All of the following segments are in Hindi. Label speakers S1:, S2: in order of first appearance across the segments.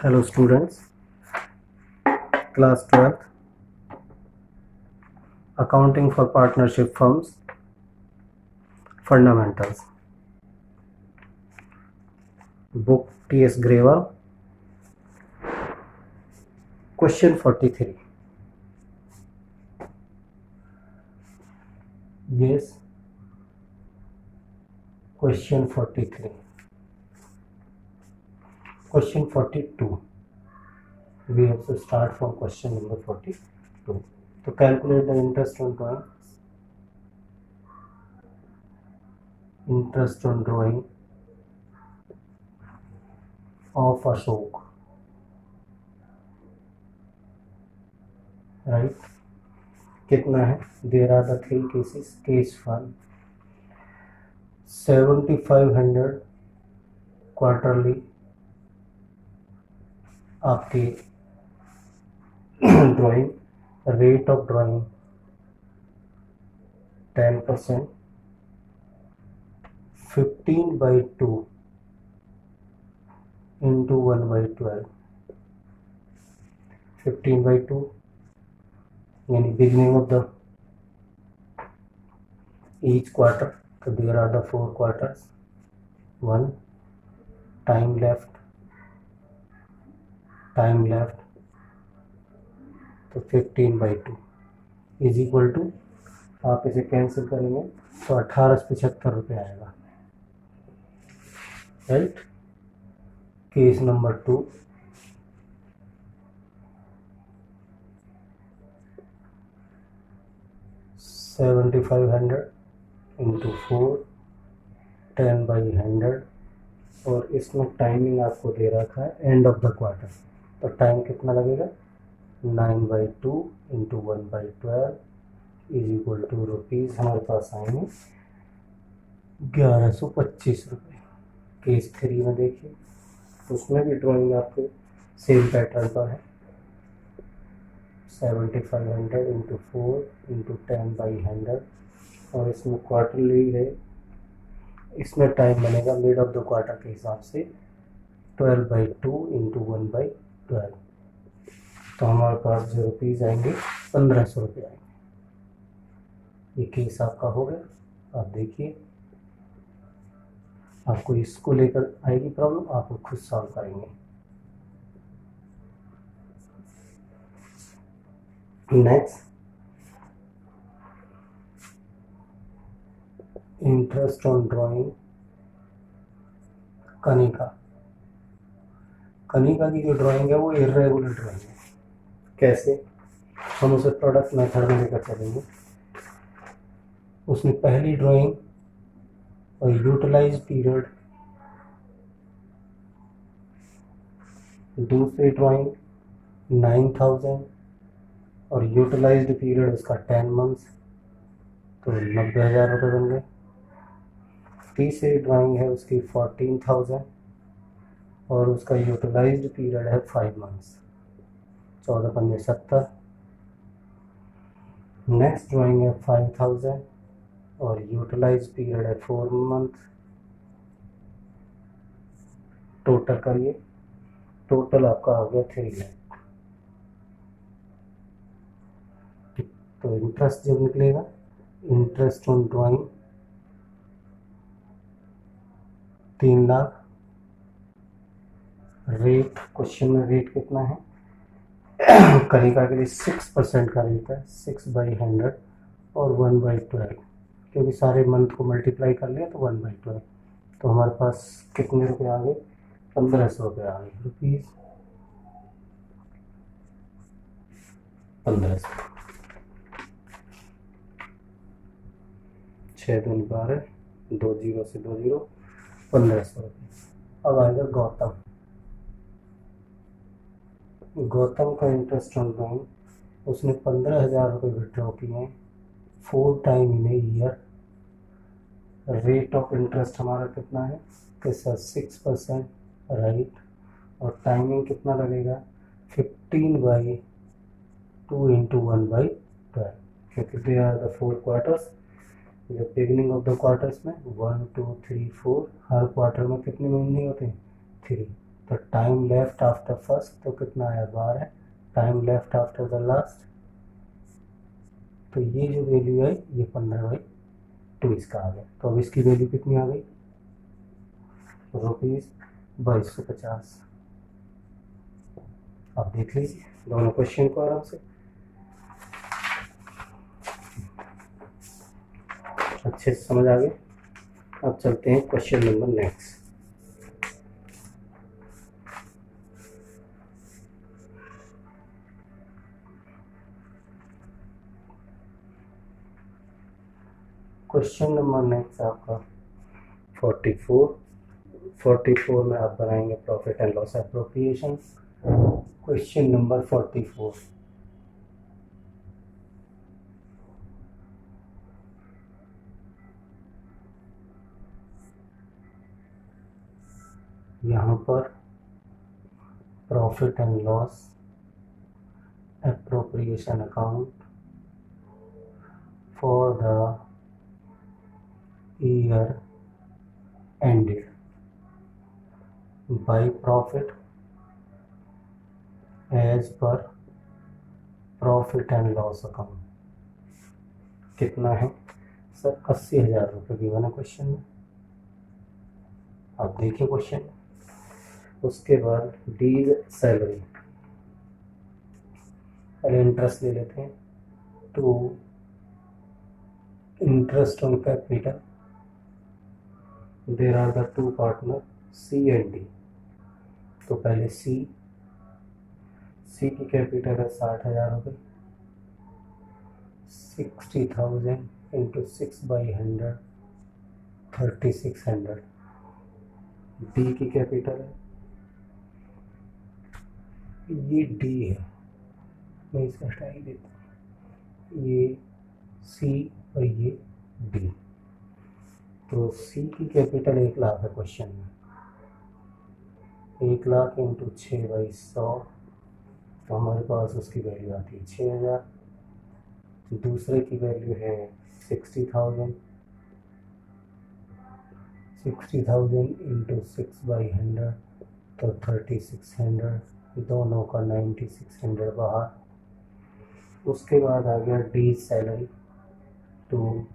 S1: Hello students, class 12th, accounting for partnership firms, fundamentals, book T.S. Grewal, question 43. Yes, question 43. Question 42. We have to start from question number 42. To calculate the interest on drawing of Ashok, right? कितना है? There are the three cases. Case 1, 7500 quarterly आपकी drawing, rate of drawing 10%, 15/2 into 1/12, 15/2 यानी beginning of the each quarter. So there are the 4 quarters. 1 time left, तो 15/2 इज इक्वल टू, आप इसे कैंसिल करेंगे तो 1875 रुपये आएगा, राइट. केस नंबर 2, $7500 इंटू 4 10/100, और इसमें टाइमिंग आपको दे रखा है एंड ऑफ द क्वार्टर. तो टाइम कितना लगेगा? 9/2 into 1/12 is equal to rupees हमारे पास आएंगे 1125 रुपये. केस 3 में देखिए, उसमें भी ड्राइंग आपके सेम पैटर्न पर है. 7500 इंटू 4 इंटू 10/100, और इसमें क्वार्टरली है. इसमें टाइम बनेगा मिड ऑफ द क्वार्टर के हिसाब से 12/2 इंटू 1/12. तो हमारे पास जो रुपीज़ आएंगे 1500 रुपये आएंगे. ये केस आपका हो गया. आप देखिए, आपको इसको लेकर आएगी प्रॉब्लम, आप खुद सॉल्व करेंगे. Next, interest on drawing Kanika. Kanika की जो ड्राइंग है वो इर्रेगुलर ड्राइंग है. कैसे? हम उसे प्रोडक्ट मेथड में लेकर चलेंगे. उसने पहली ड्राइंग और यूटिलाइज पीरियड, दूसरी ड्राइंग 9000 और यूटिलाइज्ड पीरियड उसका 10 मंथ्स, तो 90,000 रुपये बन गए. तीसरी ड्राइंग है उसकी 14,000 और उसका यूटिलाइज्ड पीरियड है 5 मंथ्स, 14×5 = 70. नेक्स्ट ड्राइंग है 5000 और यूटिलाइज पीरियड है 4 मंथ. टोटल करिए, टोटल आपका हो गया 3 लाख. तो इंटरेस्ट जब निकलेगा, interest on drawing 3 lakh. Rate, question में रेट कितना है? कनिका के लिए 6% का रेट है, 6/100 और 1/12, क्योंकि सारे मंथ को मल्टीप्लाई कर लिया तो 1/12. तो हमारे पास कितने रुपए आ गए? 1500 रुपये आ गए. रुपीज़ 1500, 6 दूनी 12, 2 0 से 2 0, 1500 रुपये. अब आएगा गौतम. गौतम का इंटरेस्ट ऑन ड्राइंग, उसने 15,000 रुपये विड्रॉ किए 4 time in a year. Rate of interest हमारा कितना है? Sir 6%, right. और टाइमिंग कितना लगेगा? 15/2 इंटू 1/12, क्योंकि दे आर द 4 क्वार्टर्स. जो बिगिनिंग ऑफ द क्वार्टर्स में 1 2 3 4, हर क्वार्टर में कितने महीने होते हैं? 3. तो टाइम लेफ्ट आफ्टर फर्स्ट तो कितना आया 12, time left after the last, तो ये जो वैल्यू है ये 15/2 इसका आ गया। तो अब इसकी वैल्यू कितनी आ गई, ₹2250। आप देख लीजिए दोनों क्वेश्चन को आराम से, अच्छे से समझ आ गए। अब चलते हैं question number next. Question number next आपका 44 में आप बनाएंगे profit and loss appropriation. Question number 44, यहाँ पर profit and loss appropriation account for the year ended by profit as per profit and loss account. कितना है सर, 80,000 रुपये गिवन है क्वेश्चन में। आप देखिए क्वेश्चन, उसके बाद डीज सैलरी, पहले इंटरेस्ट ले लेते हैं। To interest on capital, there are the two partner C and D. तो पहले सी की कैपिटल है 60,000 रुपये, 60,000 इंटू 6/100 3600। डी की कैपिटल है, ये डी है, मैं इसका स्टाइल देता हूँ, ये सी और ये डी। तो सी की कैपिटल 1 लाख है क्वेश्चन में, 1 लाख इंटू 6/100, तो हमारे पास उसकी वैल्यू आती है 6,000। दूसरे की वैल्यू है 60,000 इंटू 6/100 तो 3600, दोनों का 9600 बाहर। उसके बाद आ गया D salary. To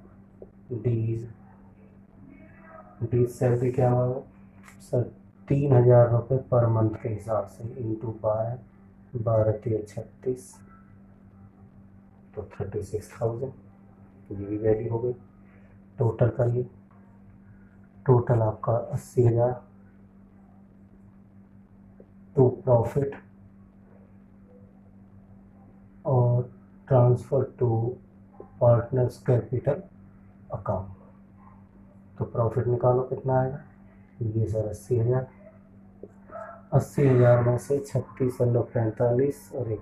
S1: D salary क्या होगा सर, 3,000 रुपये पर मंथ के हिसाब से इंटू 12, 12×3=36, तो 36,000, ये भी वैल्यू हो गई। टोटल करिए, टोटल आपका 80,000 टू प्रॉफिट और transfer to partners capital account. तो प्रॉफिट निकालो कितना आएगा, ये सर 80,000, 80,000 में से 36×45 और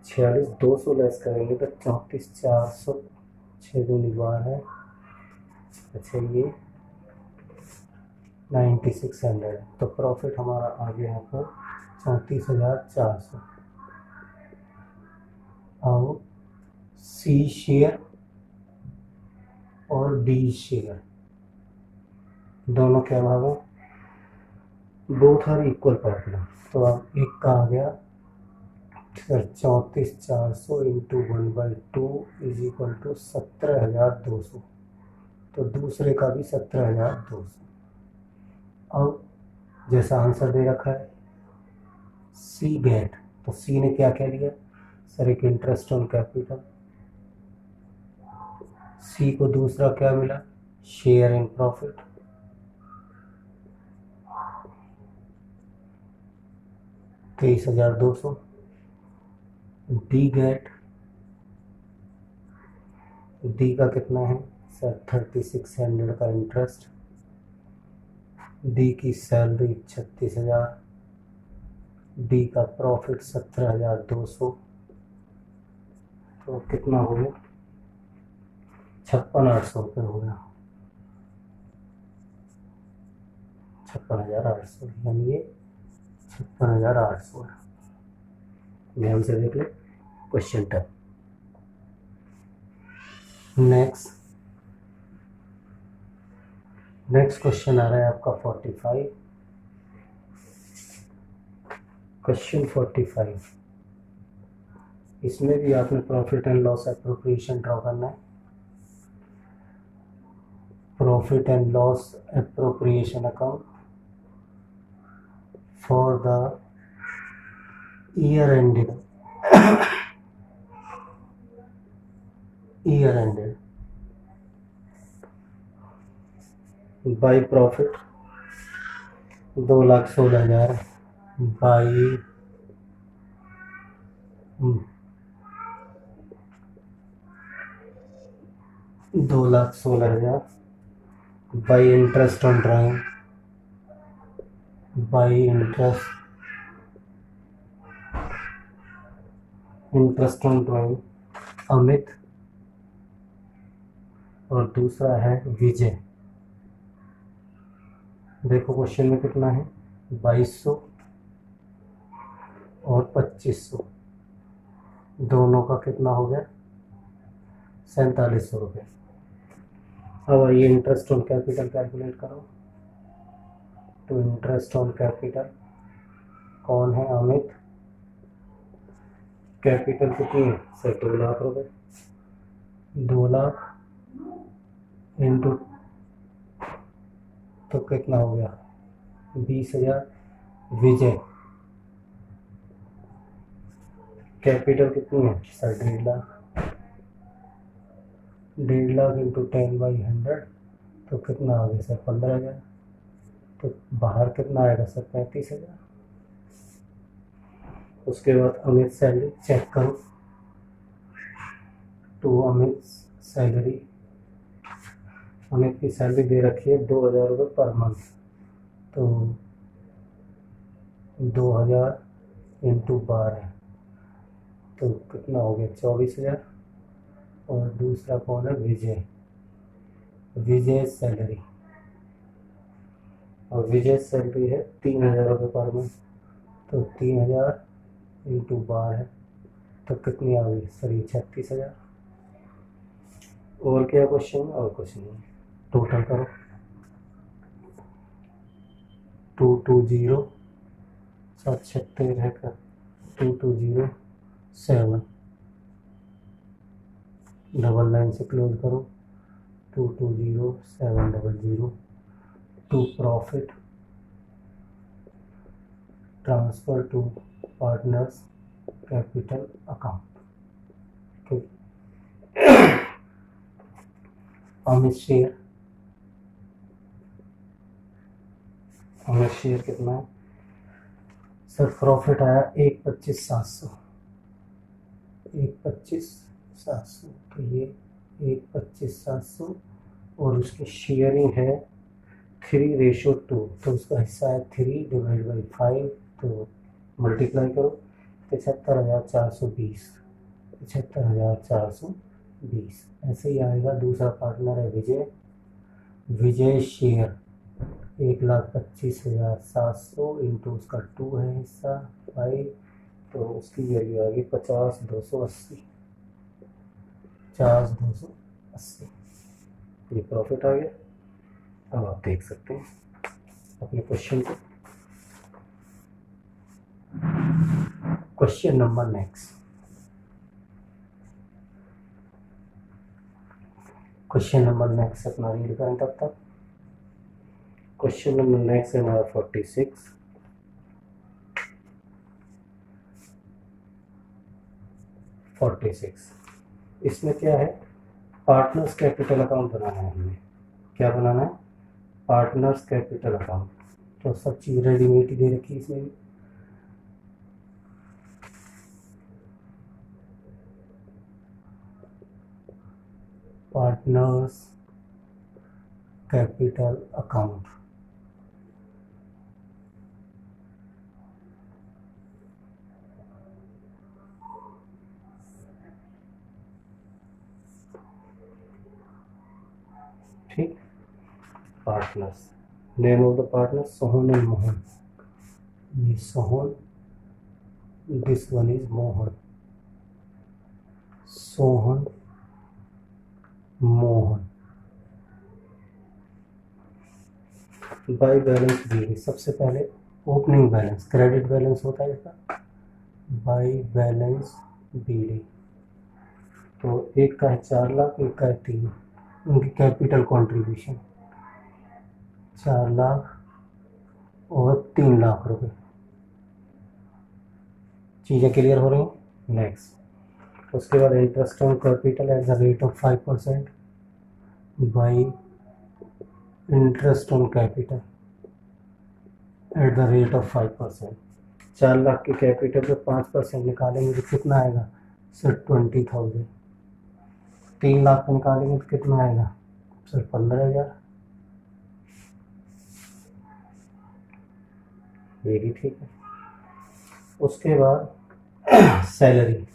S1: 46, 200 लेस करेंगे तो 34,400, 6 दूनी 12 है। अच्छा ये 9600 है, तो प्रॉफिट हमारा आ गया यहाँ पर 34,400। और सी शेयर और डी शेयर दोनों क्या भाग है, बोथ आर इक्वल पार्टनर। तो अब एक का आ गया sir 34,400 into 1/2 is equal to 17,200, तो दूसरे का भी 17,200। अब जैसा आंसर दे रखा है सी गेट, तो सी ने क्या कह लिया सर, एक इंटरेस्ट ऑन कैपिटल, सी को दूसरा क्या मिला, share in profit, 23,200। D get, D का कितना है सर 3600 का इंटरेस्ट, डी की सैलरी 36,000, डी का प्रॉफिट 17,200, तो कितना हो गया 56,800 रुपये हो गया, 56,800, यानी ये 56,800 है। ध्यान से देख ले क्वेश्चन टर्म। नेक्स्ट क्वेश्चन आ रहा है आपका 45। क्वेश्चन 45, इसमें भी आपने profit and loss appropriation draw करना है। Profit and loss appropriation account for the year ended by profit 2,16,000 by 2,16,000 by interest on drawing by interest on drawing Amit, और दूसरा है विजय। देखो क्वेश्चन में कितना है, 2,200 और 2,500, दोनों का कितना हो गया, 4,700 रुपये। अब आइए इंटरेस्ट ऑन कैपिटल कैलकुलेट करो। तो इंटरेस्ट ऑन कैपिटल कौन है, अमित। कैपिटल कितनी है सर, 2 लाख रुपये। 2 लाख इंटू, तो कितना हो गया, 20,000। विजय कैपिटल कितनी है सर, 1.5 लाख। 1.5 लाख इंटू 10/100, तो कितना आ गया सर, 15,000। तो बाहर कितना आएगा सर, 35,000। उसके बाद अमित सैलरी चेक करो। तो अमित सैलरी, अमित की सैलरी दे रखी है 2,000 रुपये पर मंथ। तो 2,000 इंटू 12, तो कितना हो गया, 24,000। और दूसरा कौन है, विजय। विजय सैलरी, और विजय सैलरी है 3,000 रुपये पर मंथ। तो 3,000 इंटू 12, तो कितनी आ गई सर, 36,000। और क्या क्वेश्चन, और कुछ नहीं, टोटल करो। 220 7 है का 2207, डबल लाइन से क्लोज करो। 220700 to profit transfer to partners capital account. Amit share, Amit share कितना है सर, प्रॉफिट आया 1,25,700, 1,25,700। तो ये 1,25,700, और उसकी शेयरिंग है 3:2, तो उसका हिस्सा है 3/5। तो मल्टीप्लाई करो, 75,420, 75,420 ऐसे ही आएगा। दूसरा पार्टनर है विजय। विजय शेयर 1,25,700 इंटू उसका 2 है हिस्सा 5, तो उसकी वैल्यू आ गई 50,280, 50,280। ये प्रॉफिट आ गया। अब आप देख सकते हैं अपने क्वेश्चन को। Question number next, question number next अपना रीड करें तब तक। क्वेश्चन नंबर नेक्स्ट है हमारा 46। इसमें क्या है, पार्टनर्स कैपिटल अकाउंट बनाना है हमें। क्या बनाना है, पार्टनर्स कैपिटल अकाउंट। तो सब चीज़ रेडीमेड ही दे रखी है इसमें भी। पार्टनर्स कैपिटल अकाउंट, ठीक। Partners, name of the partner Sohan and Mohan. ये Sohan, this one is Mohan. Sohan Mohan. By balance दी, सबसे पहले ओपनिंग बैलेंस क्रेडिट बैलेंस होता है इसका, बाई बैलेंस BD। तो एक का है 4 लाख, एक का है 3। उनकी कैपिटल कंट्रीब्यूशन 4 लाख और 3 लाख रुपए। चीज़ें क्लियर हो रही हैं। नेक्स्ट, उसके बाद interest on capital eight the rate of 5% by interest on capital eight the rate of 5%। 4 lakh की कैपिटल पे 5% निकालेंगे तो कितना आएगा सर 20,000। 3 लाख का निकालेंगे तो कितना आएगा सर 15,000। ये भी ठीक है। उसके बाद सैलरी,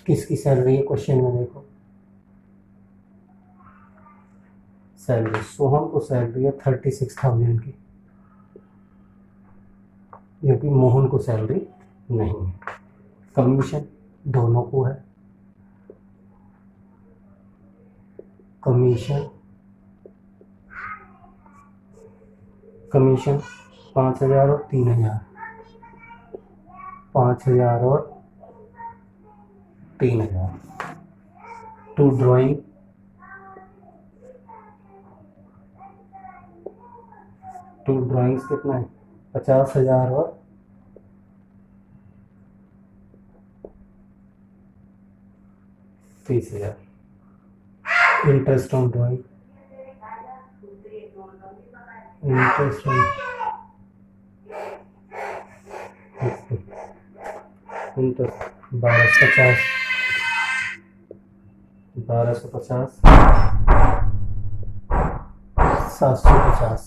S1: किसकी सैलरी है क्वेश्चन में देखो, सैलरी सोहम को सैलरी है 36,000 की, क्योंकि मोहन को सैलरी नहीं है। कमीशन दोनों को है, कमीशन 5,000 और 3,000, 5,000 और 3,000। टू ड्राइंग टू ड्राइंग्स कितना है 50,000 और 30,000। Interest on drawing, interest on interest 1250, 1250, 750,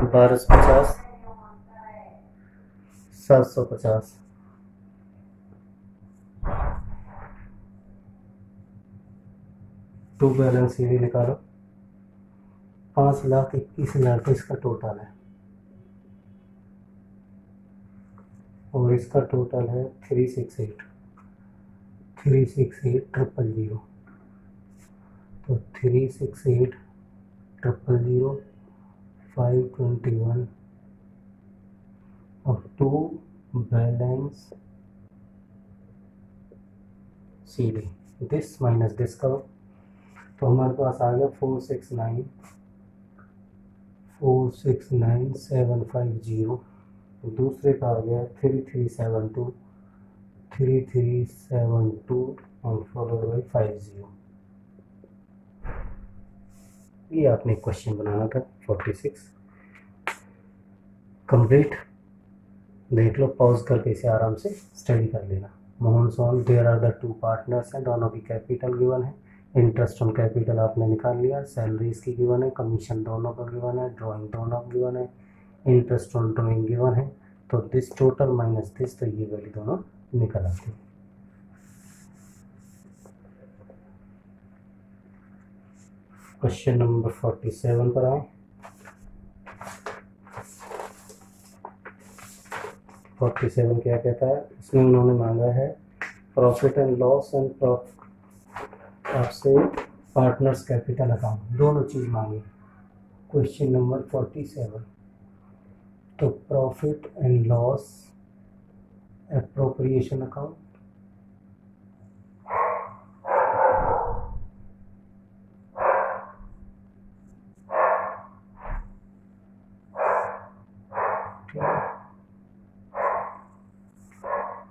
S1: 1250, 750। To balance ये निकालो, 5,21,000 का इसका टोटल है और इसका टोटल है 368,000। तो 368,000, 521 और to balance CD, this minus this करो तो हमारे पास आ गया 469,750। दूसरे का आ गया 3372 और फॉलोड बाई 50। ये आपने क्वेश्चन बनाना था 46 कंप्लीट। देख लो, पॉज करके इसे आराम से स्टडी कर लेना। Mohan Sohan there are the two partners हैं, दोनों की कैपिटल गिवन है, इंटरेस्ट ऑन कैपिटल आपने निकाल लिया, सैलरी इसकी गिवन है, कमीशन दोनों का गिवन है, ड्राइंग दोनों का गिवन है, इंटरेस्ट ऑन ड्राइंग गिवन है। तो दिस टोटल माइनस दिस, तो ये वैल्यू दोनों निकल आती है। क्वेश्चन नंबर 47 पर आए। 47 क्या कहता है, इसमें उन्होंने मांगा है प्रॉफिट एंड लॉस एंड आपसे पार्टनर्स कैपिटल अकाउंट, दोनों चीज़ मांगी। क्वेश्चन नंबर 47, तो profit and loss appropriation account,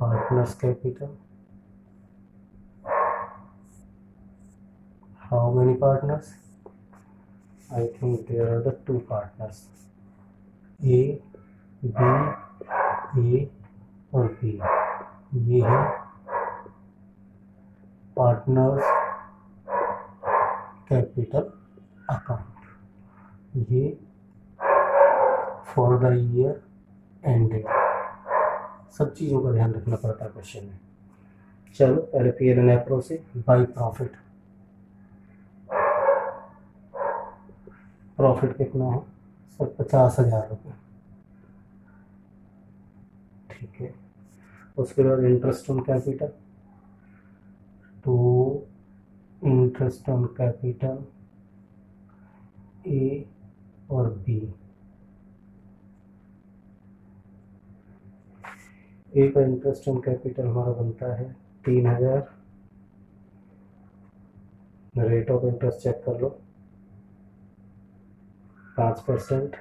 S1: partners capital, how many partners, I think there are the two partners A, B, A और B। ये है पार्टनर्स कैपिटल अकाउंट, ये फॉर द ईयर एंडेड। सब चीज़ों का ध्यान रखना पड़ता है क्वेश्चन में। चलो पहले पी एल एन एप्रो से बाई प्रॉफिट। प्रॉफिट कितना है सर 50,000 रुपये, ठीक है। उसके बाद इंटरेस्ट ऑन कैपिटल, तो इंटरेस्ट ऑन कैपिटल A और बी। ए का इंटरेस्ट ऑन कैपिटल हमारा बनता है 3000। रेट ऑफ इंटरेस्ट चेक कर लो, 5%,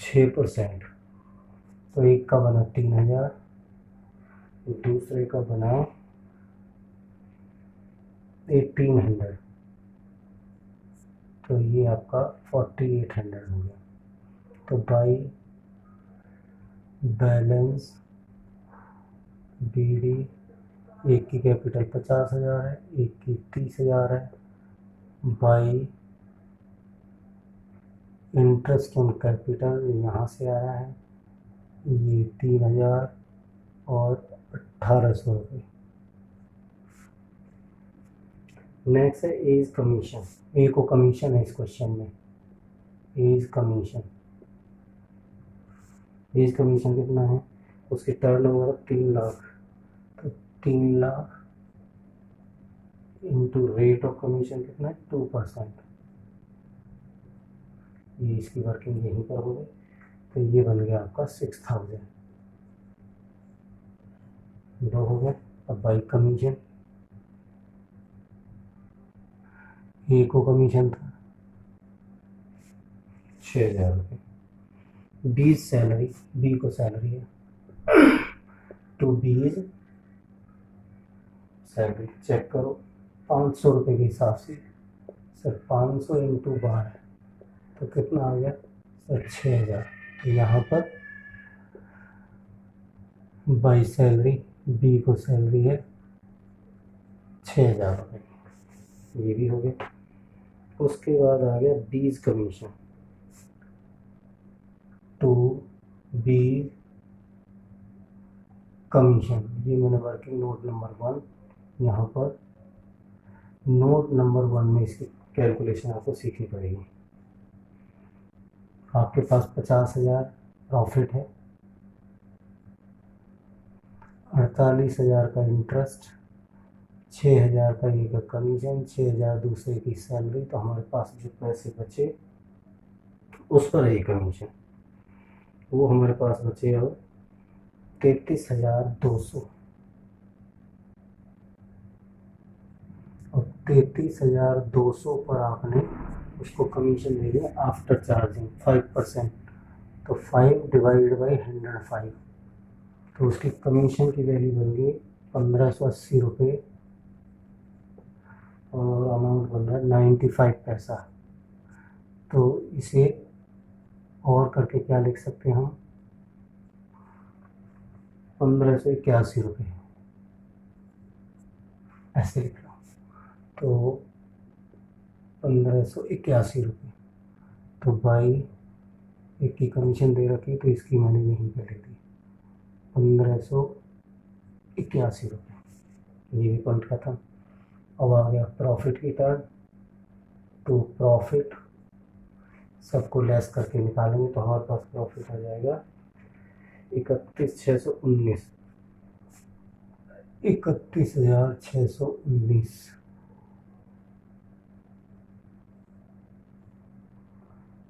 S1: 6%। तो एक का बना 3000, दूसरे का बना 1800। तो ये आपका 4800 हो गया। तो बाई बैलेंस BD, एक की कैपिटल 50,000 है, एक की 30,000 है, बाई इंटरेस्ट ऑन कैपिटल यहाँ से आया है ये 3000 और 1800 रुपये। नेक्स्ट है एज कमीशन। ए को कमीशन है इस क्वेश्चन में, एज कमीशन। एज कमीशन कितना है, उसकी टर्नओवर 3 लाख, तो 3 lakh into rate of commission कितना है 2%। ये इसकी वर्किंग यहीं पर हो गई, तो ये बन गया आपका 6000। दो हो गया। अब बाई कमीशन, ए को कमीशन था 6000 रुपये, बी सैलरी, बी को सैलरी है, टू बी सैलरी चेक करो 500 रुपये के हिसाब से। सर 500 इंटू 12 तो कितना आ गया सर 6000। तो यहाँ पर बाई सैलरी, बी को सैलरी है 6000 रुपये, ये भी हो गया। उसके बाद आ गया बीज कमीशन, टू बी कमीशन। ये मैंने वर्किंग नोट नंबर 1, यहाँ पर नोट नंबर 1 में इसकी कैलकुलेशन आपको सीखनी पड़ेगी। आपके पास 50,000 प्रॉफिट है, 48,000 का इंटरेस्ट, 6,000 का ये का कमीशन, 6,000 दूसरे की सैलरी। तो हमारे पास जो पैसे बचे उस पर है कमीशन, वो हमारे पास बचे अब 33,200। और 33,200 पर आपने उसको कमीशन दे दिया आफ्टर चार्जिंग 5%। तो 5 डिवाइडेड बाई 105, तो उसकी कमीशन की वैल्यू बन गई 1580 रुपये और अमाउंट बन रहा है 95 पैसा। तो इसे और करके क्या लिख सकते हैं हम, 1581 रुपये ऐसे लिख लो। तो 1581 रुपये, तो बाई एक की कमीशन दे रखी, तो इसकी मैंने यहीं पे ले दी 1581 रुपये। ये भी पॉइंट खत्म। अब आ गया प्रॉफिट की टर्न। तो प्रॉफिट सबको लेस करके निकालेंगे तो हमारे पास प्रॉफिट आ जाएगा 31,619, 31,619।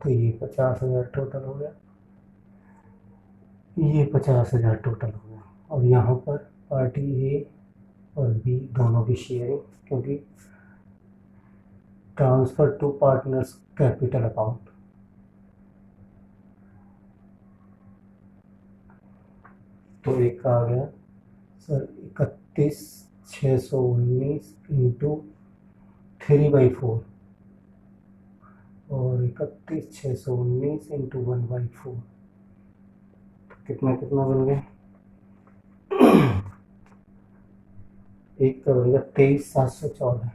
S1: तो ये 50,000 टोटल हो गया, ये 50,000 टोटल हो गया। और यहाँ पर पार्टी ए और बी दोनों की शेयरिंग, क्योंकि transfer to partners capital account. तो एक का आ गया सर 31,619 इंटू 3/4 और 31,619 इंटू 1/4, कितना कितना बन गया, एक का बन गया 23,714,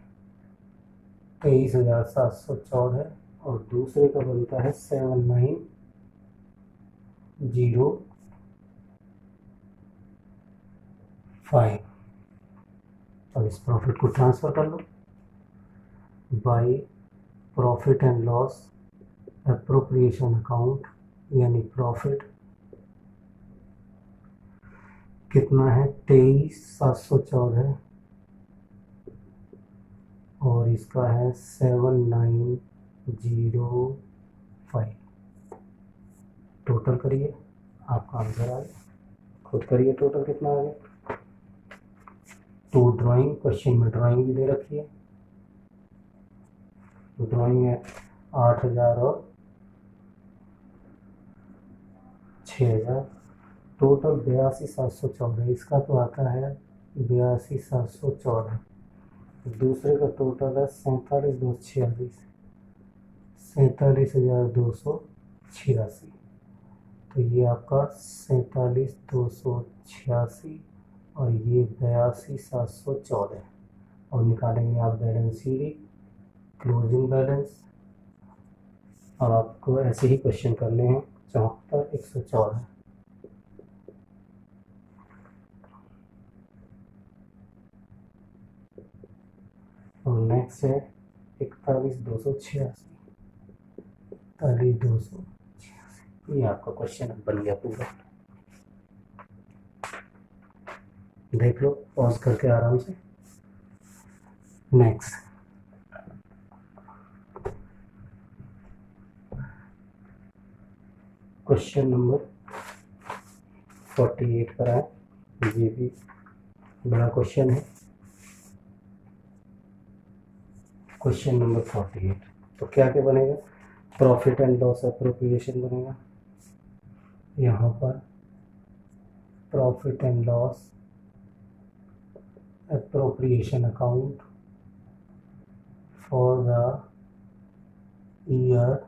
S1: 23,714। और दूसरे का बनता है 7,905। अब इस प्रॉफिट को ट्रांसफर कर लो by profit and loss appropriation account, यानी प्रॉफिट कितना है 23,714 और इसका है 7,905। 705। टोटल करिए, आपका आंसर आ गया। खुद करिए टोटल कितना आ गया। टू ड्राइंग, क्वेश्चन में ड्राइंग भी दे रखी है। ड्राइंग है 8,000 और 6,000, टोटल 82,714। इसका तो आता है 82,714। दूसरे का टोटल है 47,246, 47,286। तो ये आपका 47,286 और ये 82,714। और निकालेंगे आप बैलेंस शीट, क्लोजिंग बैलेंस। अब आपको ऐसे ही क्वेश्चन करने हैं 74, 114। और नेक्स्ट है 41,286, 41,286। ये आपका क्वेश्चन बन गया पूरा। देख लो पॉज करके आराम से। नेक्स्ट क्वेश्चन नंबर 48 पर आए। ये भी बड़ा क्वेश्चन है। Question number 48। तो क्या क्या बनेगा, प्रॉफिट एंड लॉस एप्रोप्रिएशन बनेगा। यहाँ पर profit and loss appropriation account for the year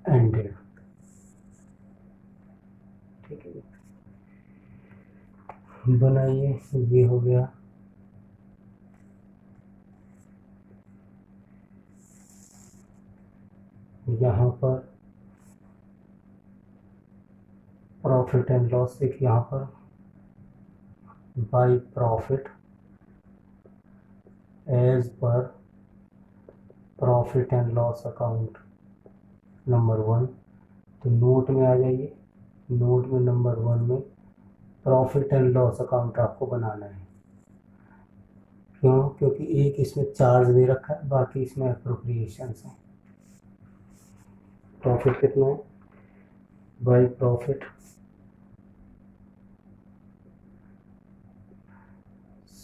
S1: ended. ठीक है, बनाइए। ये हो गया। यहाँ पर प्रॉफिट एंड लॉस, एक यहाँ पर by profit as per profit and loss account number 1। तो नोट में आ जाइए। नोट में नंबर 1 में प्रॉफिट एंड लॉस अकाउंट आपको बनाना है। क्यों? क्योंकि एक इसमें चार्ज दे रखा है, बाकी इसमें अप्रोप्रिएशंस है। प्रॉफिट कितना है, बाई प्रॉफिट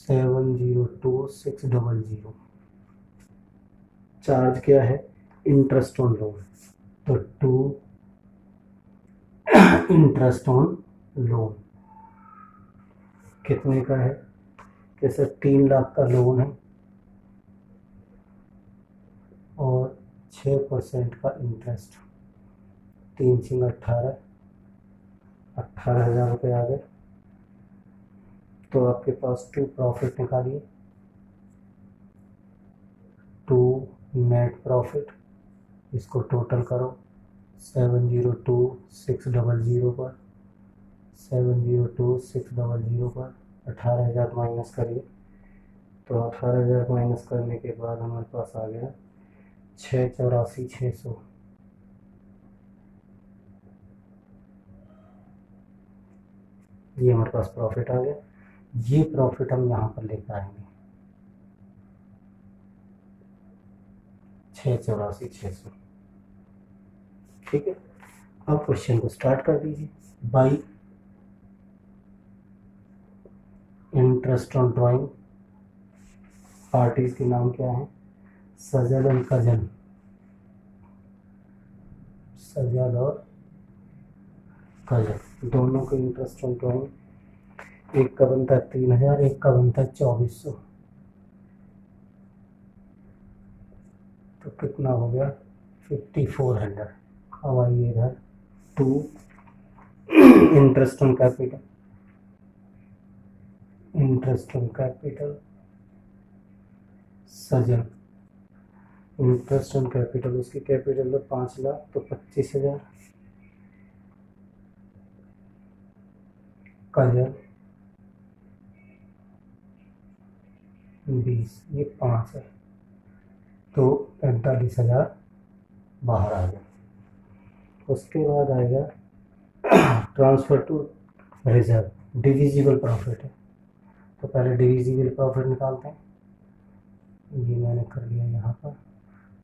S1: 702,600। चार्ज क्या है, इंटरेस्ट ऑन लोन। तो 2 इंटरेस्ट ऑन लोन कितने का है, जैसे 3 लाख का लोन है और 6% का इंटरेस्ट, 3 सिंग 18,000 रुपये आ गए। तो आपके पास 2 प्रॉफिट निकालिए। 2 नेट प्रॉफिट, इसको टोटल करो 702,600 पर, 702,600 पर 18,000 माइनस करिए। तो 18,000 माइनस करने के बाद हमारे पास आ गया 684,600। ये हमारे पास प्रॉफिट आ गया। ये प्रॉफिट हम यहाँ पर लेकर आएंगे 684,600। ठीक है, अब क्वेश्चन को स्टार्ट कर दीजिए। By interest on drawing, parties के नाम क्या है, सजल एंड कजल। सजल और कजल दोनों के इंटरेस्ट ऑन ड्राइंग, एक का बनता है 3,000, एक का बनता है 2,400। तो कितना हो गया 5,400। अब आइए इधर 2 interest on capital, interest on capital Sajal, interest on capital, उसकी कैपिटल है 5 लाख, तो 25,000। कजल 20, ये 5 है, तो 45,000 बाहर आ गया। उसके बाद आएगा transfer to reserve, divisible profit है। तो पहले डिविजिबल प्रॉफिट निकालते हैं। ये मैंने कर लिया यहाँ पर।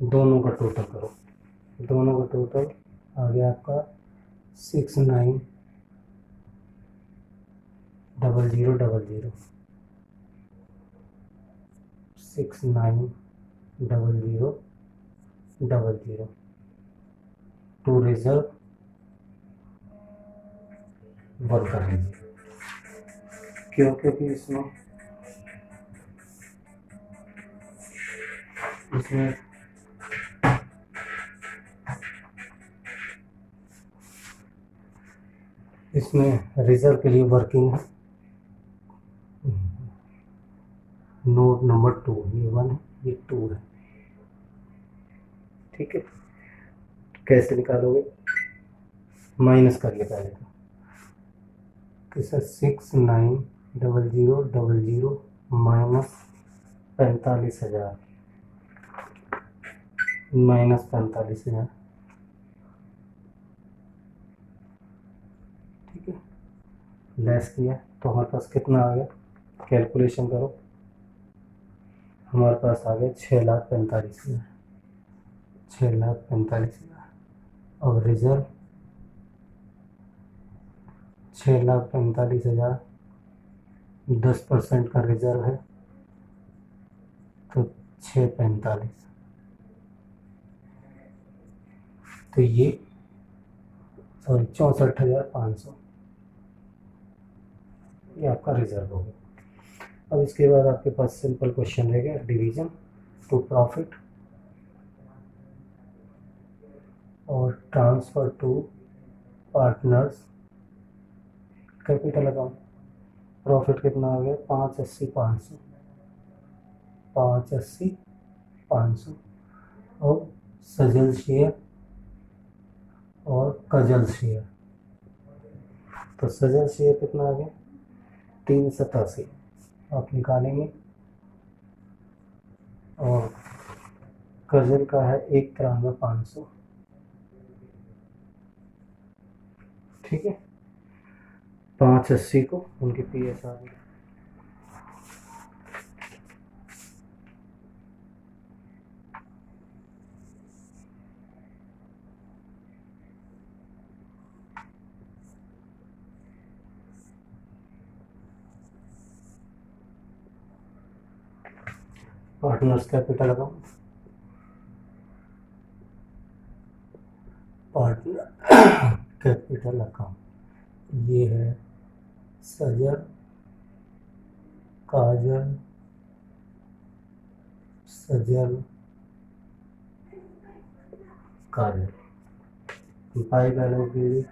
S1: दोनों का टोटल करो, दोनों का टोटल आ गया आपका 690000 690000 टू रिजर्व वर्कर। क्यों? क्योंकि इसमें रिजर्व के लिए वर्किंग है। नोट नंबर 2, ये 1 है, ये 2 है। ठीक है, कैसे निकालोगे? माइनस करिए पहले तो। कैसे? 690000 माइनस 45,000 माइनस 45,000। ठीक है, लेस किया तो हमारे पास कितना आ गया? कैलकुलेशन करो। हमारे पास आ गया 6,45,000, 6,45,000। और रिजर्व 6,45,000, 10% का रिजर्व है तो 645। तो ये 64,500 ये आपका रिजर्व हो गया। अब इसके बाद आपके पास सिंपल क्वेश्चन रहेगा, डिवीजन टू प्रॉफिट और transfer to partners capital account. Profit कितना आ गया? 580,500, 580,500। और सजल शेयर और कजल शेयर। तो सजल शेयर कितना आ गया? 387 आप निकालेंगे। और कजल का है 91,500। ठीक है, 580 को उनके PS आ गए। Partners capital account, partner capital account ये है सजल, काजल, सजल, काजल। बाई बैलेंस भी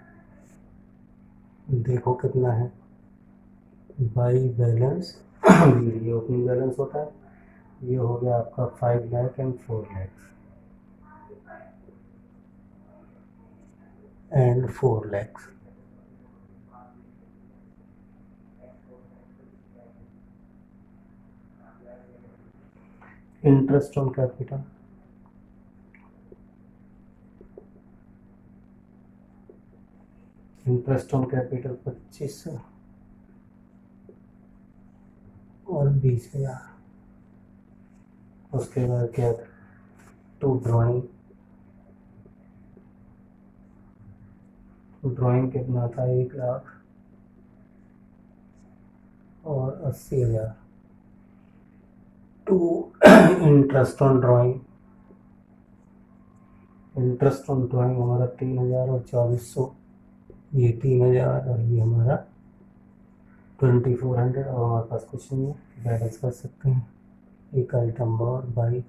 S1: देखो कितना है। बाई बैलेंस ये ओपनिंग बैलेंस होता है। ये हो गया आपका 5 lakh and 4 lakh and 4 lakh. Interest on capital, interest on capital 2500 और 20,000। उसके बाद क्या? टू ड्राइंग, ड्राइंग कितना था? 1 लाख और 80,000। To interest on drawing, interest on drawing हमारा 3,000 और 2400, ये 3,000 और ये हमारा 2400। और हमारे पास कुछ नहीं है, बैलेंस कर सकते हैं। एक आइटम और by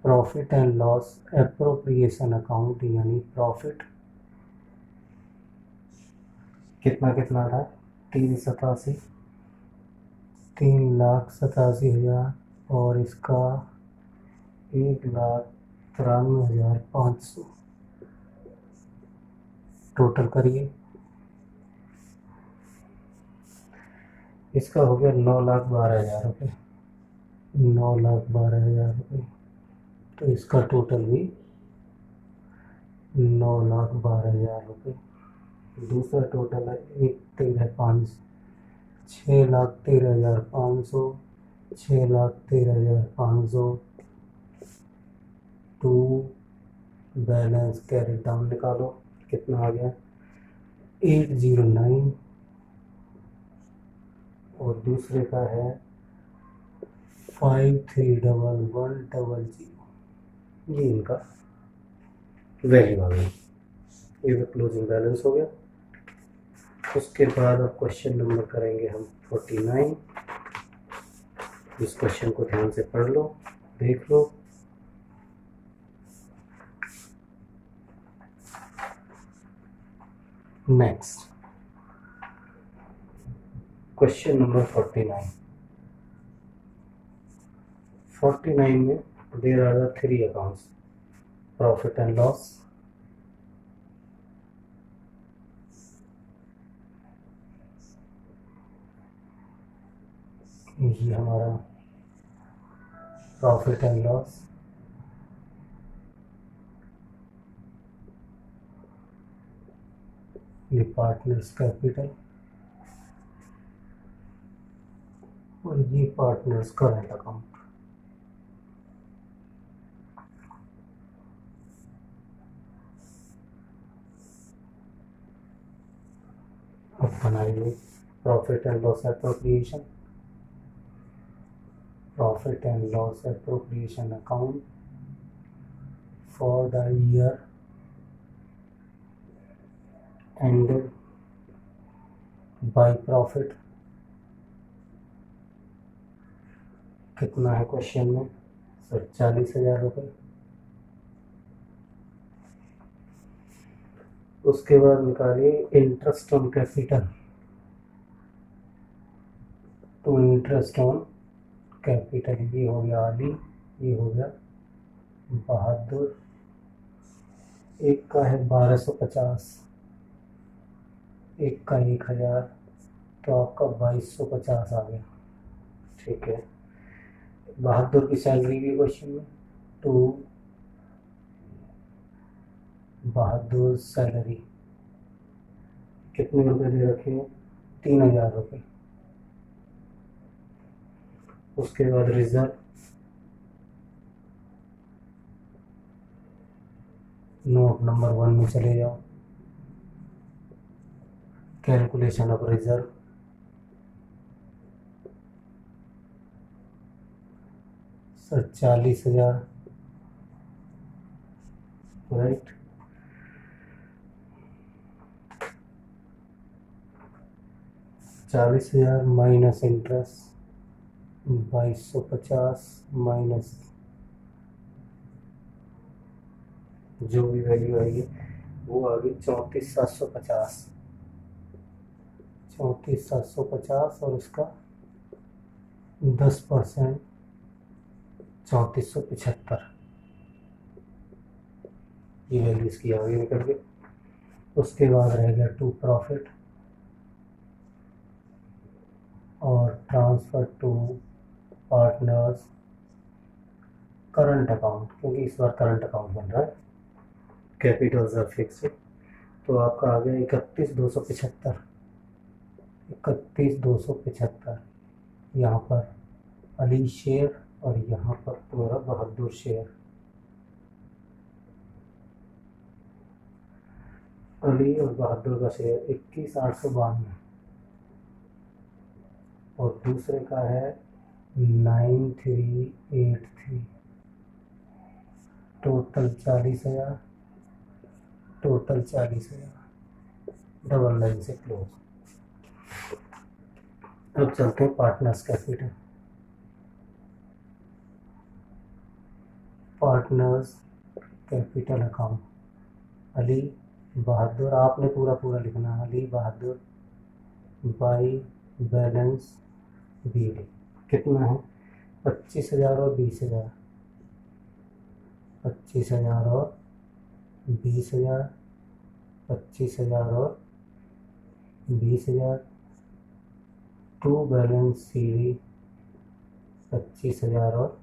S1: profit and loss appropriation account, यानी प्रॉफिट कितना कितना था? 3,87,000 और इसका 1,93,500। टोटल करिए। इसका हो गया 9,12,000 रुपये, 9,12,000 रुपये। तो इसका टोटल भी 9,12,000 रुपये। दूसरा टोटल है 1,13,500, 6,13,500, 6,13,500, टू बैलेंस कैरी डाउन निकालो, कितना आ गया 809, और दूसरे का है 531100, ये इनका वैल्यू आ गई। ये तो क्लोजिंग बैलेंस हो गया। उसके बाद अब क्वेश्चन नंबर करेंगे हम 49। इस क्वेश्चन को ध्यान से पढ़ लो, देख लो। Next question number 49। 49 में there are the 3 accounts, profit and loss, ये हमारा प्रॉफिट एंड लॉस, ये पार्टनर्स कैपिटल, और ये पार्टनर्स करंट अकाउंट। अब बनाइए profit and loss appropriation, profit and loss appropriation account for the year ended by profit. कितना है क्वेश्चन में, 40,000 रुपये। उसके बाद निकालिए इंटरेस्ट ऑन कैपिटल, तो इंटरेस्ट ऑन कैपिटल ये हो गया अली, ये हो गया बहादुर। एक का है 1250, एक का 1000, तो आपका 2250 आ गया। ठीक है, बहादुर की सैलरी भी क्वेश्चन में, तो बहादुर सैलरी कितने रुपए दे रखे हैं, 3000 रुपये। उसके बाद रिजर्व, नोट नंबर 1 में चले जाओ, calculation of reserve, sir 40,000, right. ₹40,000 minus interest 2250 minus जो भी वैल्यू आएगी वो आ गई 34,750, 34,750, और उसका 10% 3475, ये वैल्यू इसकी आ गई निकल के। उसके बाद रह गया टू प्रॉफिट और transfer to partners current account, क्योंकि इस बार करंट अकाउंट बन रहा है, कैपिटल्स आर फिक्स्ड, तो आपका आ गया 31,275, 31,275। यहाँ पर अली शेयर और यहाँ पर तुम्हारा बहादुर शेयर। अली और बहादुर का शेयर 21,892, और दूसरे का है 9383, टोटल 40,000, टोटल 40,000, डबल लाइन से क्लोज। अब चलते हैं partners capital. Partners capital account, Ali Bahadur, आपने पूरा पूरा लिखना है, Ali Bahadur by balance BD. कितना है, 25,000 और 20,000, 25,000 और 20,000, 25,000 और 20,000, टू बैलेंस सीडी 25,000 और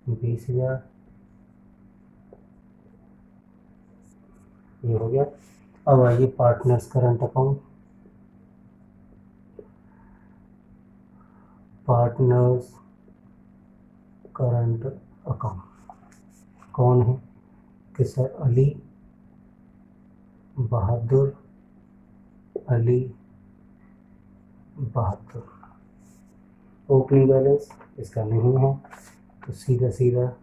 S1: 20,000, ये हो गया। अब आइए partners current account, partners current account, कौन है कि सर अली बहादुर, अली बहादुर। ओपनिंग बैलेंस इसका नहीं है, तो सीधा सीधा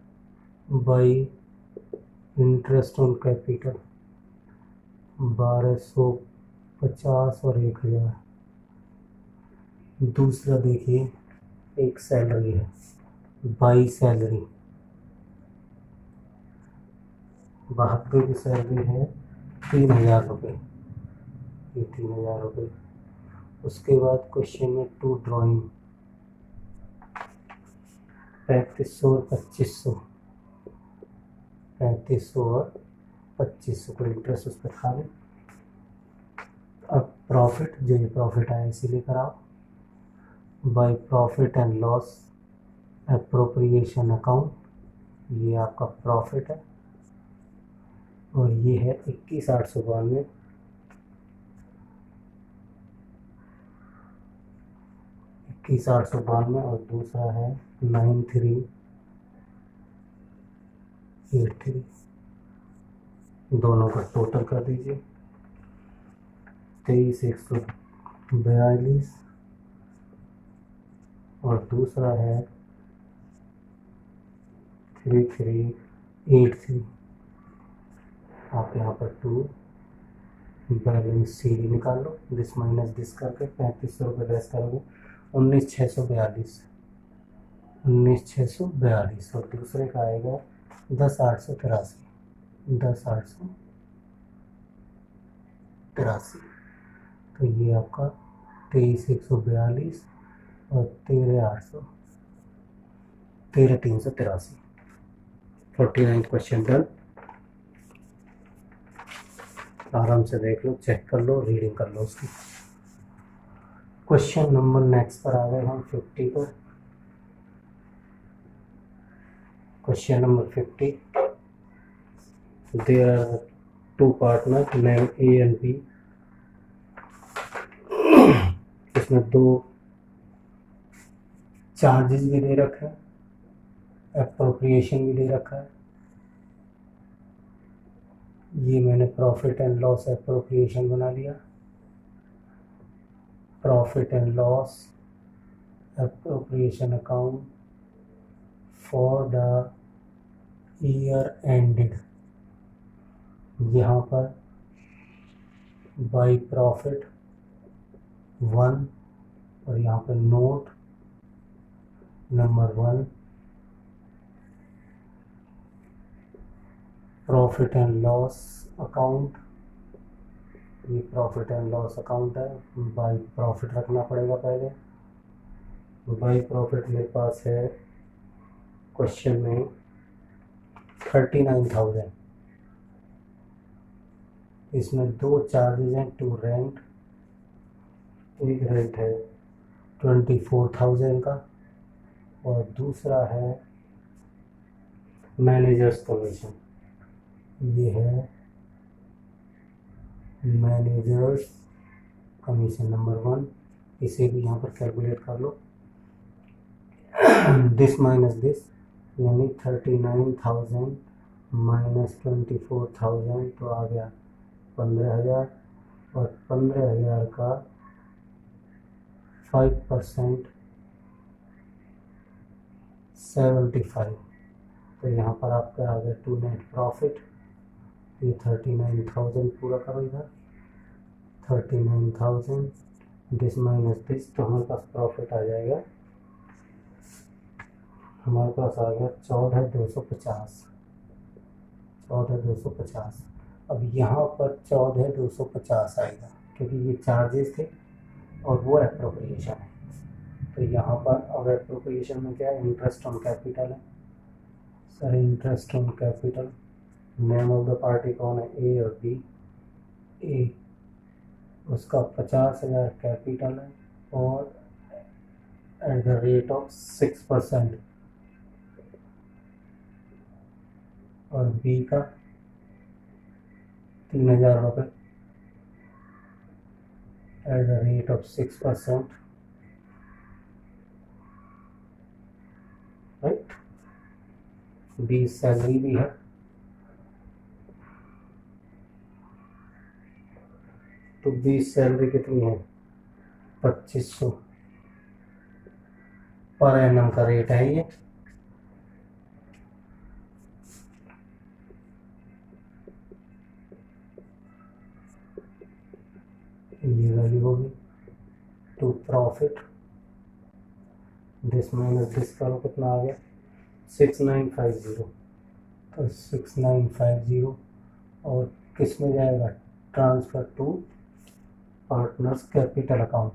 S1: बाई इंटरेस्ट ऑन कैपिटल 1250 और 1000। दूसरा देखिए, एक सैलरी है, बाई सैलरी, बहादुर की सैलरी है 3000 रुपये, ये 3000 रुपये। उसके बाद क्वेश्चन में 2 ड्राइंग 3500 और 2500, 3500 और 2500 को इंटरेस्ट उस पर खा लें। अब प्रॉफिट, जो ये प्रॉफिट आया इसी लेकर आओ, bye profit and loss appropriation account, ये आपका प्रॉफिट है और ये है 21,892, 21,892 और दूसरा है 9383, दोनों का टोटल कर दीजिए 23,142 और दूसरा है 3383। आप यहाँ पर 2 बैलेंस शीट निकाल लो, दिस माइनस दिस करके 3500 रुपये लेस करोगे 19,642, 19,642 और दूसरे का आएगा 10,883, 10,883। तो ये आपका 23,142 और 13,383। 49 क्वेश्चन डन। आराम से देख लो, चेक कर लो, रीडिंग कर लो उसकी। क्वेश्चन नंबर नेक्स्ट पर आ गए हम 50 पर। Question number 50, there are 2 partner name A and B. इसमें 2 चार्जेस भी दे रखा है, एप्रोप्रिएशन भी दे रखा है। ये मैंने प्रॉफिट एंड लॉस एप्रोप्रिएशन बना लिया, profit and loss appropriation account for the year ended. यहाँ पर बाई प्रॉफिट 1 और यहाँ पर note number 1, profit and loss account, ये प्रॉफिट एंड लॉस अकाउंट है, बाई प्रॉफिट रखना पड़ेगा पहले। बाई प्रॉफिट मेरे पास है क्वेश्चन में 39,000। इसमें 2 चार्जेज हैं, 2 रेंट, एक रेंट है 24,000 का और दूसरा है मैनेजर्स कमीशन, ये है मैनेजर्स कमीशन नंबर 1। इसे भी यहाँ पर कैलकुलेट कर लो, दिस माइनस दिस, यानी 39,000 माइनस 24,000 तो आ गया 15,000 और 15,000 का 5% 75, तो यहाँ पर आपका आ गया 2 नेट प्रॉफिट। ये 39,000 पूरा करो इधर, 39,000 दिस माइनस दिस, तो हमारे पास प्रॉफिट आ जाएगा, हमारे पास आ गया 14,250, 14,250। अब यहाँ पर 14,250 आएगा क्योंकि ये चार्जेस थे और वो एप्रोप्रिएशन है। तो यहाँ पर अब एप्रोप्रिएशन में क्या है, इंटरेस्ट ऑन कैपिटल है। Sir interest on capital, name of the party कौन है, ए और बी। ए उसका 50,000 कैपिटल है और एट द रेट ऑफ 6%, और बी का 3,000 रुपये at the rate of 6%, right. B salary भी है तो बी सैलरी कितनी है 2500 पर एनम का रेट है ये। वैल्यू होगी to profit this minus this करो कितना आ गया 6950। तो 6950 और किस में जाएगा transfer to partners capital account.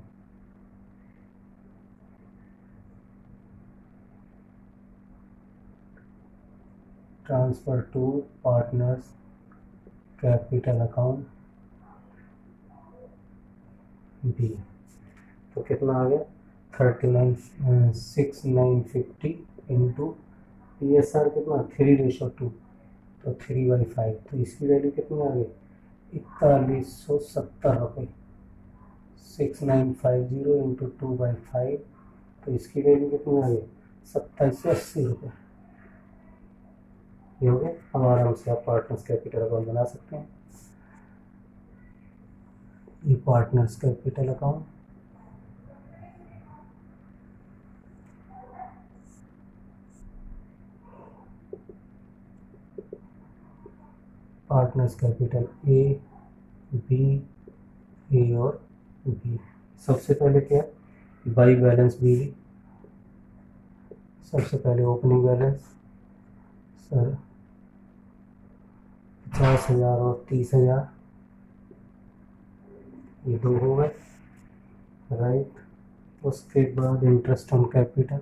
S1: Transfer to partners capital account B. तो कितना आ गया 6950 इंटू पी एस आर कितना 3:2 तो 3/5। तो इसकी वैल्यू कितनी आ गई 4170 रुपये। 6950 इंटू 2/5 तो इसकी वैल्यू कितनी आ गई 2780 रुपये। ये हो गया। अब आराम से आप पार्टनर्स कैपिटल अकाउंट बना सकते हैं। ये partners capital account partners capital A और बी। सबसे पहले क्या बाई बैलेंस बी। सबसे पहले ओपनिंग बैलेंस सर 50,000 और 30,000 ये दो हो गए राइट। उसके बाद इंटरेस्ट ऑन कैपिटल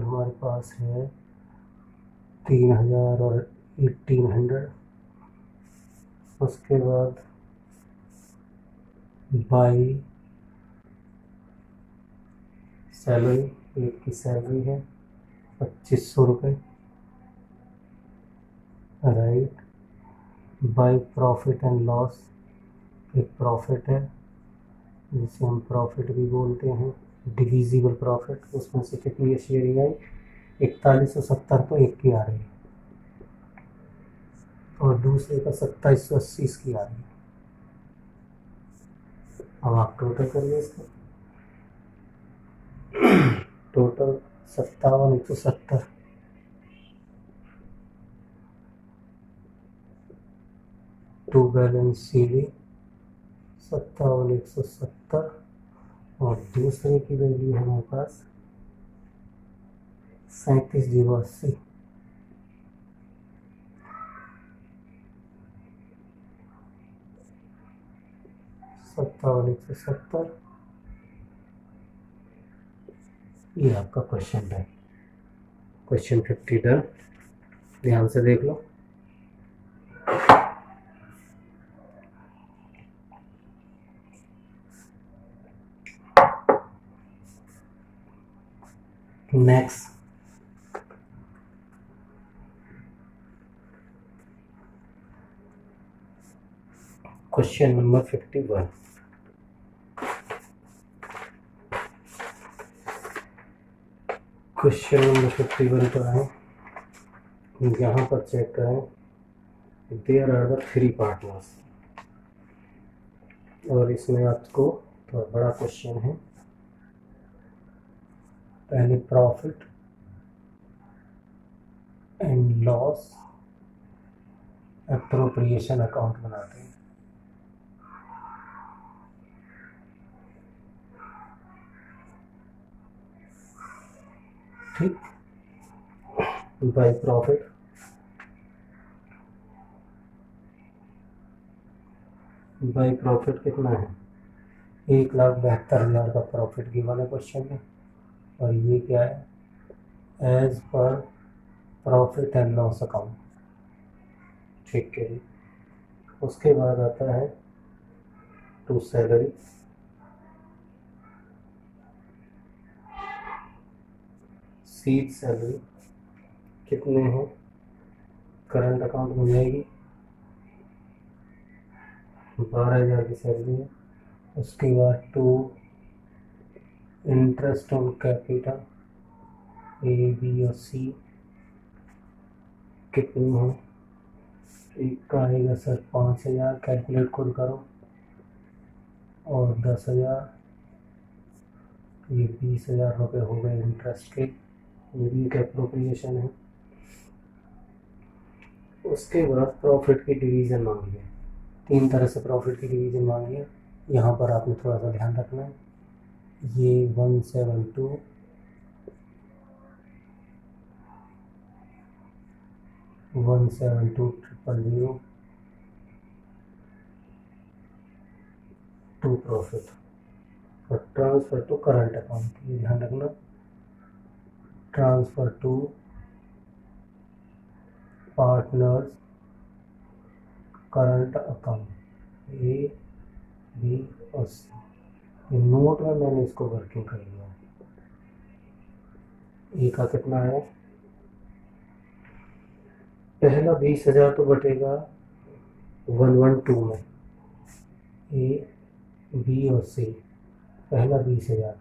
S1: हमारे पास है 3,000 और 1,800। उसके बाद बाई सैलरी एक की सैलरी है 2500 रुपये right. By profit and loss एक प्रॉफिट है जिसे हम प्रॉफिट भी बोलते हैं डिविजिबल प्रॉफिट। उसमें से कितनी शेयरिंग आई 4170 तो एक की आ रही है और दूसरे का 2780 की आ रही है। अब आप टोटल करिए इसका टोटल 57,170 टू बैलेंस सीडी 57,170 और दूसरे की वैल्यू है हमारे पास 37,080। ये आपका क्वेश्चन है। Question 50 done. ध्यान से देख लो। Next question number 51। Question number 51 पर आए। यहाँ पर चेक करें देयर आर द 3 पार्टनर्स और इसमें आपको थोड़ा बड़ा क्वेश्चन है। पहले profit and loss appropriation account बनाते हैं। ठीक। बाय प्रॉफिट कितना है 1,72,000 का प्रॉफिट गिवन है क्वेश्चन में। और ये क्या है as per profit and loss account. ठीक है। उसके बाद आता है टू सैलरी सीट सैलरी कितने हैं करंट अकाउंट में जाएगी 12,000 की सैलरी है। उसके बाद to interest on capital A B और सी कितनी है एक का आएगा सर 5,000, कैलकुलेट खुद करो, और 10,000, ये 20,000 रुपये हो गए इंटरेस्ट के। ये भी एक एप्रोप्रिएशन है। उसके बाद प्रॉफिट की डिवीज़न मांगी है, 3 तरह से प्रॉफिट की डिवीज़न मांगी है। यहाँ पर आपने थोड़ा सा ध्यान रखना है, ये 172 172,000 टू प्रॉफिट और ट्रांसफ़र टू करंट अकाउंट, ये ध्यान रखना, transfer to partners current account, A B और सी। नोट में मैंने इसको वर्किंग कर लिया है। ए का कितना है, पहला 20,000 तो बटेगा 112 में, ए बी और सी, पहला 20,000,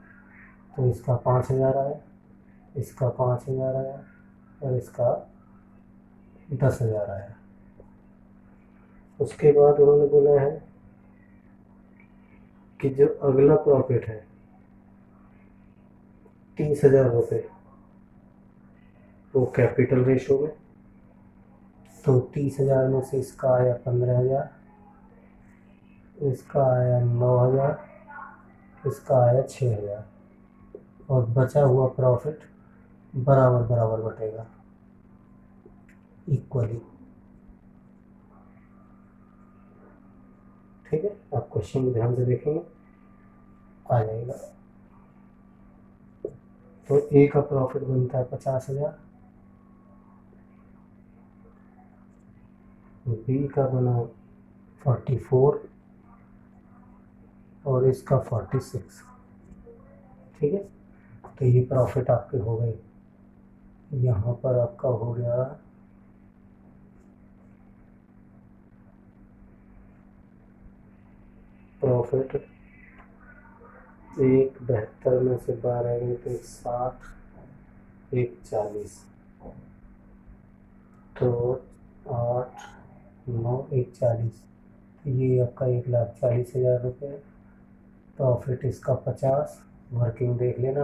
S1: तो इसका 5,000 आया, इसका 5,000 आया, और इसका 10,000 आया। उसके बाद उन्होंने बोला है कि जो अगला प्रॉफिट है 30,000 रुपये, वो कैपिटल रेशो में, तो 30,000 में से इसका आया 15,000, इसका आया 9,000, इसका आया 6,000, और बचा हुआ प्रॉफिट बराबर बराबर बटेगा इक्वली। ठीक है, आप क्वेश्चन ध्यान से देखेंगे, आ जाएगा। तो ए का प्रॉफिट बनता है 50,000, बी का बना 44, और इसका 46। ठीक है, तो ये प्रॉफिट आपके हो गए। यहाँ पर आपका हो गया प्रॉफिट, 172 में से 12 गए तो 60, 140, तो 8, 9, 140, ये आपका 1,40,000 रुपये। प्रॉफिट इसका 50, वर्किंग देख लेना,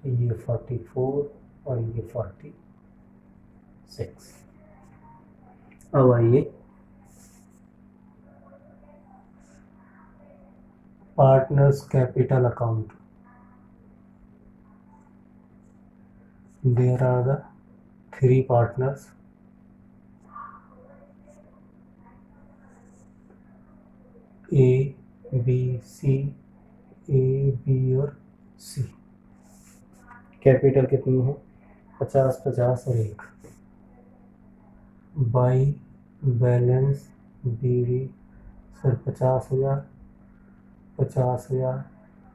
S1: ये 44 और ये 46। अब आइए partners capital account. There are the 3 partners, A B C, A B और सी। कैपिटल कितनी है, 50, 50 और 1। By balance B D sir 50,000, 50,000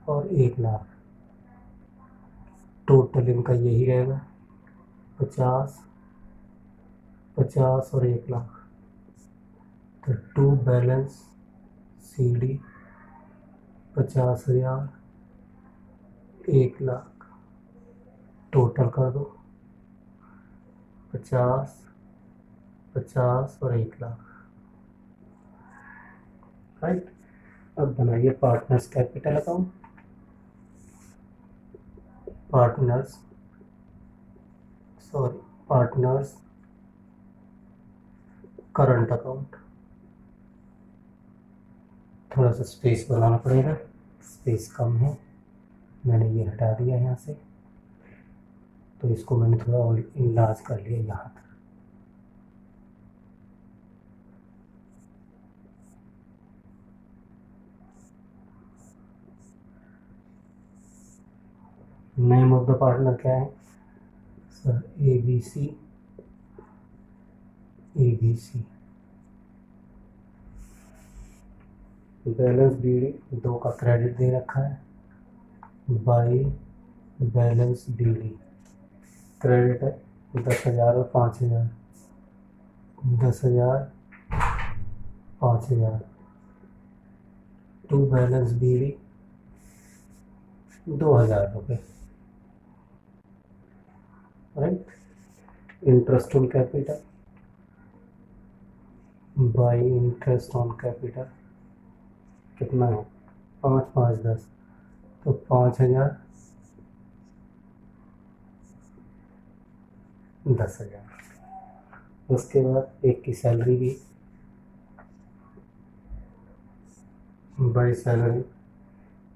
S1: और 1,00,000, टोटल इनका यही रहेगा 50, 50 और 1,00,000। तो to balance C D 50,000, 1,00,000, total कर दो 50, 50 और 1,00,000। राइट, अब बनाइए partners capital account, partners current account. थोड़ा सा स्पेस बनाना पड़ेगा, स्पेस कम है, मैंने ये हटा दिया यहाँ से, तो इसको मैंने थोड़ा और इनलार्ज कर लिया यहाँ तक। नेम ऑफ द पार्टनर क्या है sir, A B C, A B C. Balance B D, 2 का क्रेडिट दे रखा है, by balance B D, credit है 10,000 और 5,000, 10,000, 5,000, टू बैलेंस बी डी 2,000 रुपये। Right, interest on capital by interest on capital कितना है 5 5 10, तो 5,000 10,000। उसके बाद एक की सैलरी भी बाई सैलरी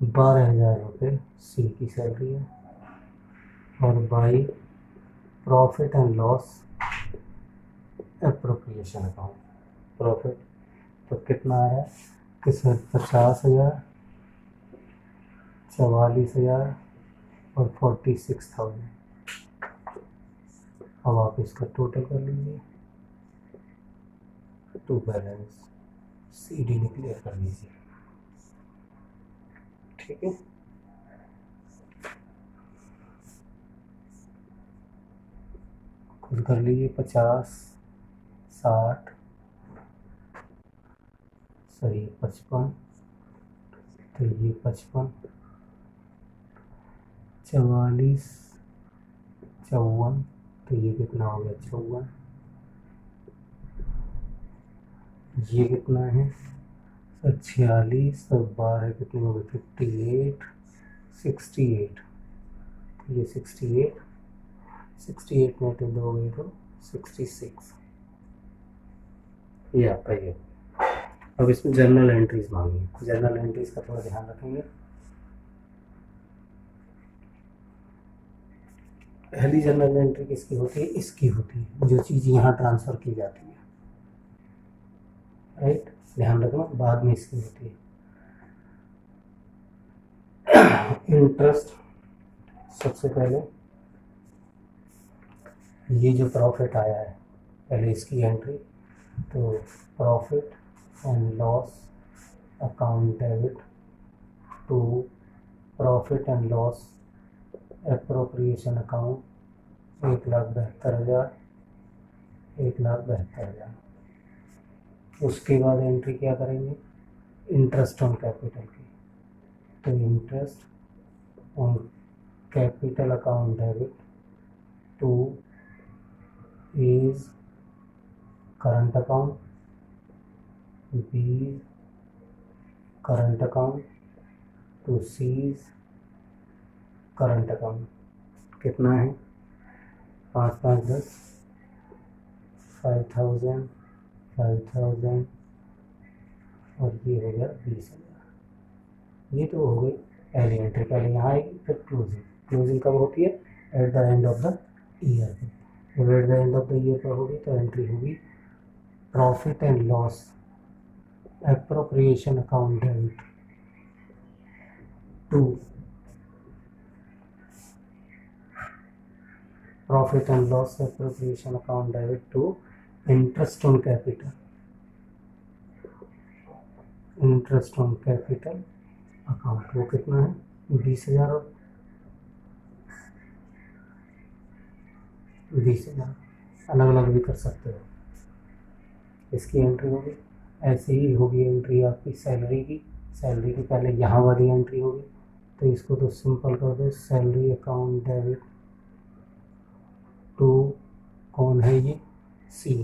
S1: 12,000 रुपये सी की सैलरी है, और by profit and loss appropriation account profit तो कितना आ रहा है किसमें 50,000 44,000 और 46,000। अब आप इसका टोटल कर लीजिए to balance C D declare कर लीजिए। ठीक है, खुद कर लीजिए 50 60 सही 55, तो ये 55 44 54, तो ये कितना हो गया 54, ये कितना है सर 46 और 12 कितने हो गए 58 68, तो ये 68 में तो 2 गए तो 66, ये आपका ये। अब इसमें जर्नल एंट्रीज मांगी, जर्नल एंट्रीज का थोड़ा ध्यान रखेंगे। पहली जर्नल एंट्री किसकी होती है, इसकी होती है, जो चीज़ यहाँ ट्रांसफ़र की जाती है, राइट, ध्यान रखना, बाद में इसकी होती है। इंटरेस्ट सबसे पहले ये जो प्रॉफिट आया है पहले इसकी एंट्री, तो profit and loss account debit to profit and loss appropriation account 1,72,000 1,72,000। उसके बाद एंट्री क्या करेंगे इंटरेस्ट ऑन कैपिटल की, तो interest on capital account debit to A's current account B current account to C's current account कितना है 5 5 10 5,000 5,000 और ये हो गया 20,000। ये तो हो गई पहली एंट्री, पहले यहाँ आएगी फिर क्लोजिंग। क्लोजिंग कब होती है at the end of the year पे, जब at the end of the year पर होगी तो एंट्री होगी profit and loss appropriation account debit to profit and loss appropriation account debit to interest on capital, interest on capital account, वो कितना है 20,000 और 20,000, अलग अलग भी कर सकते हो। इसकी एंट्री होगी ऐसे ही होगी एंट्री आपकी सैलरी की, सैलरी की पहले यहाँ वाली एंट्री होगी, तो इसको तो सिंपल कर दो सैलरी अकाउंट डेबिट टू कौन है ये सी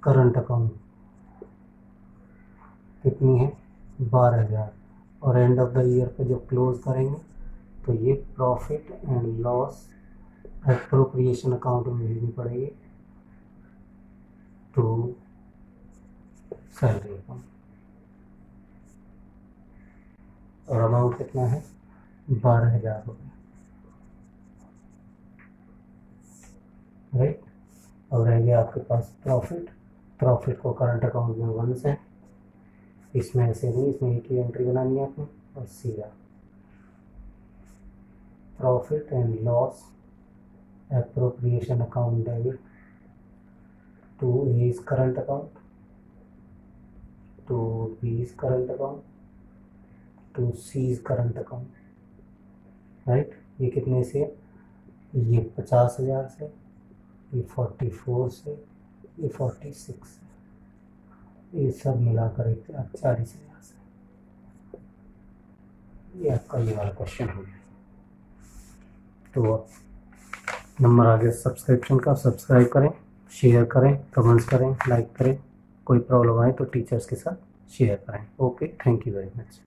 S1: करंट अकाउंट कितनी है 12,000, और एंड ऑफ द ईयर पे जब क्लोज करेंगे तो ये profit and loss appropriation account में भेजनी पड़ेगी टू सैलरी अकाउंट, और अमाउंट कितना है 12,000 रुपये, राइट। और रह गया आपके पास प्रॉफिट, प्रॉफिट को करंट अकाउंट में 1 से, इसमें ऐसे नहीं, इसमें एक ही एंट्री बनानी है आपने, और सीधा profit and loss appropriation account debit to A's current account to B's current account to C's current account, right. ये कितने से, ये 50,000 से, ये 44 से, ये 46 से, ये सब मिलाकर 40,000 से। ये आपका ये वाला क्वेश्चन हो गया। तो नंबर आ गया सब्सक्रिप्शन का, सब्सक्राइब करें। शेयर करें, कमेंट्स करें, लाइक करें। कोई प्रॉब्लम आए तो टीचर्स के साथ शेयर करें। Okay, thank you very much.